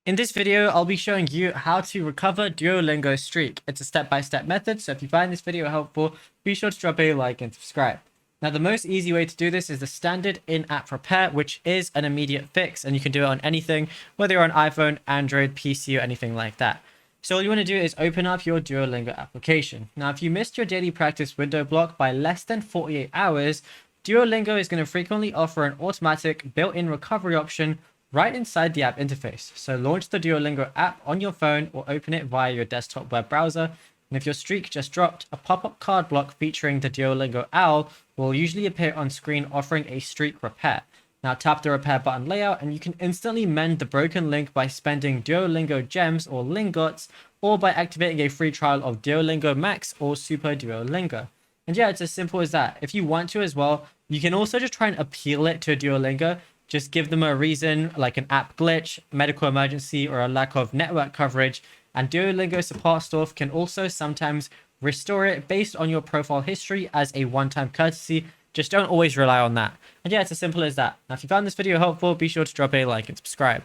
In this video, I'll be showing you how to recover Duolingo streak. It's a step-by-step method, so if you find this video helpful, be sure to drop a like and subscribe. Now, the most easy way to do this is the standard in-app repair, which is an immediate fix, and you can do it on anything, whether you're on iPhone, Android, PC, or anything like that. So all you want to do is open up your Duolingo application. Now, if you missed your daily practice window block by less than 48 hours, Duolingo is going to frequently offer an automatic built-in recovery option right inside the app interface. So launch the Duolingo app on your phone or open it via your desktop web browser. And if your streak just dropped, a pop-up card block featuring the Duolingo owl will usually appear on screen offering a streak repair. Now tap the repair button layout and you can instantly mend the broken link by spending Duolingo gems or lingots, or by activating a free trial of Duolingo Max or Super Duolingo. And yeah, it's as simple as that. If you want to as well, you can also just try and appeal it to Duolingo. Just give them a reason, like an app glitch, medical emergency, or a lack of network coverage. And Duolingo support staff can also sometimes restore it based on your profile history as a one-time courtesy. Just don't always rely on that. And yeah, it's as simple as that. Now, if you found this video helpful, be sure to drop a like and subscribe.